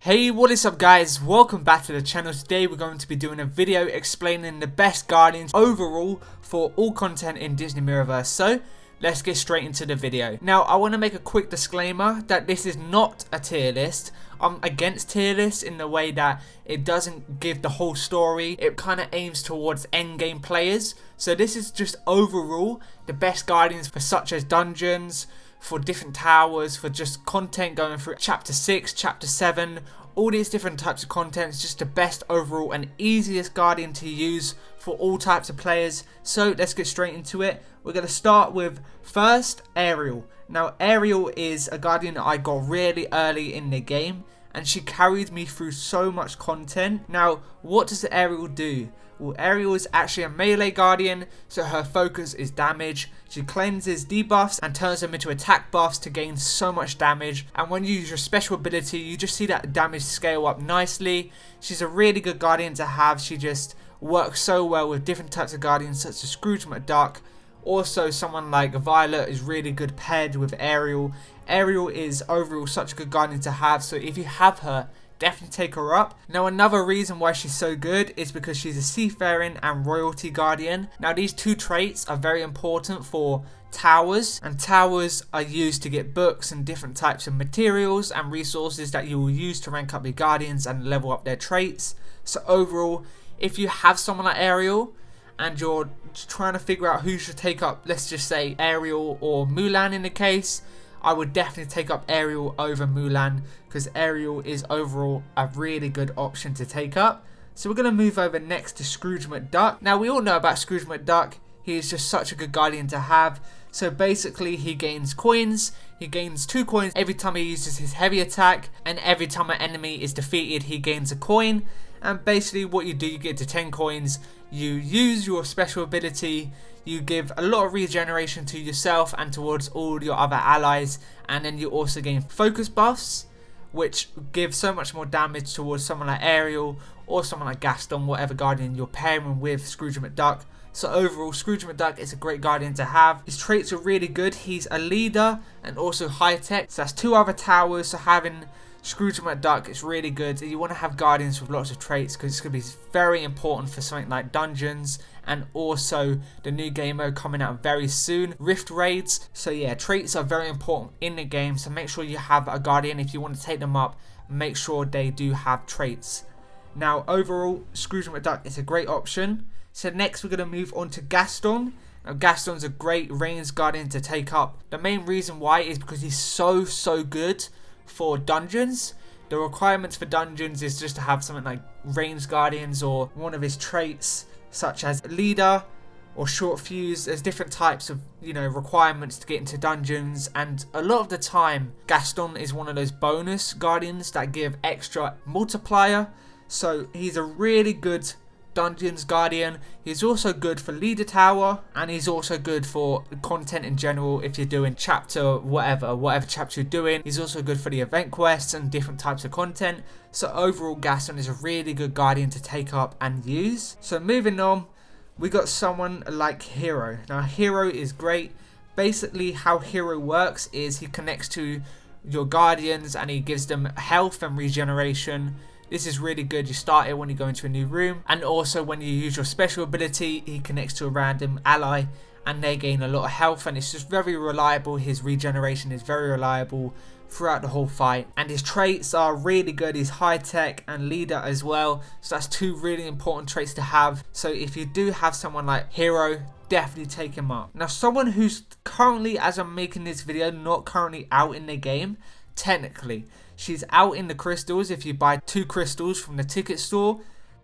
Hey, what is up guys, welcome back to the channel. Today we're going to be doing a video explaining the best Guardians overall for all content in Disney Mirrorverse. So let's get straight into the video. Now I want to make a quick disclaimer that this is not a tier list. I'm against tier lists in the way that it doesn't give the whole story. It kind of aims towards endgame players. So this is just overall the best Guardians for such as dungeons, for different towers, for just content going through chapter 6, chapter 7, all these different types of content. It's just the best overall and easiest Guardian to use for all types of players. So let's get straight into it. We're going to start with first Ariel. Now Ariel is a Guardian that I got really early in the game and she carried me through so much content. Now what does Ariel do? Well, Ariel is actually a melee Guardian, so her focus is damage. She cleanses debuffs and turns them into attack buffs to gain so much damage. And when you use your special ability, you just see that damage scale up nicely. She's a really good Guardian to have. She just works so well with different types of Guardians such as Scrooge McDuck. Also, someone like Violet is really good paired with Ariel. Ariel is overall such a good Guardian to have, so if you have her, definitely take her up. Now another reason why she's so good is because she's a seafaring and royalty Guardian. Now these two traits are very important for towers, and towers are used to get books and different types of materials and resources that you will use to rank up your Guardians and level up their traits. So overall, if you have someone like Ariel and you're trying to figure out who should take up, let's just say Ariel or Mulan in the case, I would definitely take up Ariel over Mulan because Ariel is overall a really good option to take up. So we're going to move over next to Scrooge McDuck. Now we all know about Scrooge McDuck. He is just such a good Guardian to have. So basically he gains coins. He gains 2 coins every time he uses his heavy attack, and every time an enemy is defeated he gains a coin. And basically what you do, you get to 10 coins, you use your special ability, you give a lot of regeneration to yourself and towards all your other allies, and then you also gain focus buffs, which give so much more damage towards someone like Ariel or someone like Gaston, whatever Guardian you're pairing with Scrooge McDuck. So overall, Scrooge McDuck is a great Guardian to have. His traits are really good. He's a leader and also high tech, so that's 2 other towers, so having Scrooge McDuck is really good. You want to have Guardians with lots of traits because it's going to be very important for something like dungeons and also the new game mode coming out very soon, Rift Raids. So yeah, traits are very important in the game, so make sure you have a Guardian. If you want to take them up, make sure they do have traits. Now overall, Scrooge McDuck is a great option. So next we're going to move on to Gaston. Now Gaston's a great ranged Guardian to take up. The main reason why is because he's so good for dungeons. The requirements for dungeons is just to have something like ranged Guardians or one of his traits such as leader or short fuse. There's different types of requirements to get into dungeons, and a lot of the time Gaston is one of those bonus Guardians that give extra multiplier. So he's a really good Dungeons Guardian. He's also good for leader tower, and he's also good for content in general. If you're doing chapter whatever chapter you're doing, he's also good for the event quests and different types of content. So overall, Gaston is a really good Guardian to take up and use. So moving on, we got someone like Hero. Now Hero is great. Basically how Hero works is he connects to your Guardians and he gives them health and regeneration. This is really good. You start it when you go into a new room, and also when you use your special ability, he connects to a random ally and they gain a lot of health, and it's just very reliable. His regeneration is very reliable throughout the whole fight, and his traits are really good. He's high tech and leader as well, so that's 2 really important traits to have. So if you do have someone like Hero, definitely take him up. Now someone who's currently, as I'm making this video, not currently out in the game, technically she's out in the crystals. If you buy 2 crystals from the ticket store,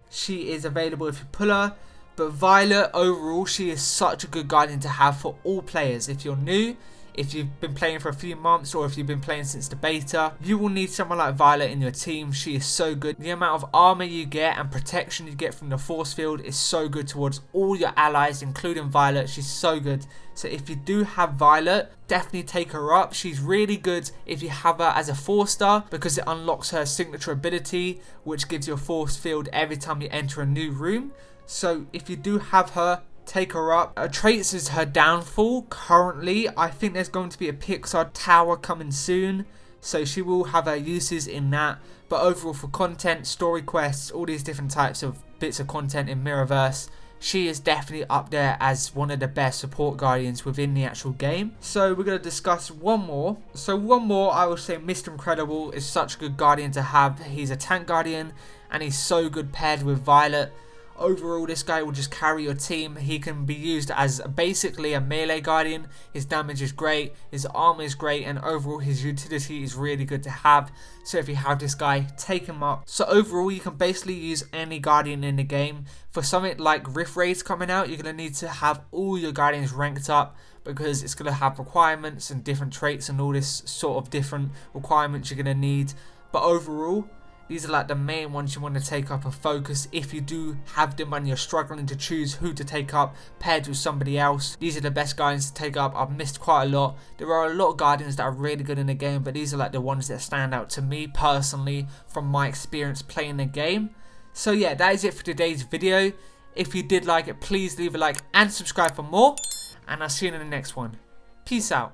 she is available if you pull her. But Violet, overall, she is such a good Guardian to have for all players. If you're new, if you've been playing for a few months, or if you've been playing since the beta, you will need someone like Violet in your team. She is so good. The amount of armor you get and protection you get from the force field is so good towards all your allies, including Violet. She's so good. So if you do have Violet, definitely take her up. She's really good if you have her as a 4-star because it unlocks her signature ability, which gives you a force field every time you enter a new room. So if you do have her, take her up. Traits is her downfall currently. I think there's going to be a Pixar tower coming soon, so she will have her uses in that. But overall, for content, story quests, all these different types of bits of content in Mirrorverse, she is definitely up there as one of the best support guardians within the actual game. So we're going to discuss one more. So one more, I will say Mr. Incredible is such a good guardian to have. He's a tank guardian and he's so good paired with Violet. Overall, this guy will just carry your team. He can be used as basically a melee guardian. His damage is great, his armor is great, and overall his utility is really good to have. So if you have this guy, take him up. So overall, you can basically use any guardian in the game. For something like Rift Raids coming out, you're going to need to have all your guardians ranked up, because it's going to have requirements and different traits and all this sort of different requirements you're going to need. But overall, these are like the main ones you want to take up and focus if you do have them and you're struggling to choose who to take up paired with somebody else. These are the best guardians to take up. I've missed quite a lot. There are a lot of guardians that are really good in the game, but these are like the ones that stand out to me personally from my experience playing the game. So yeah, that is it for today's video. If you did like it, please leave a like and subscribe for more, and I'll see you in the next one. Peace out.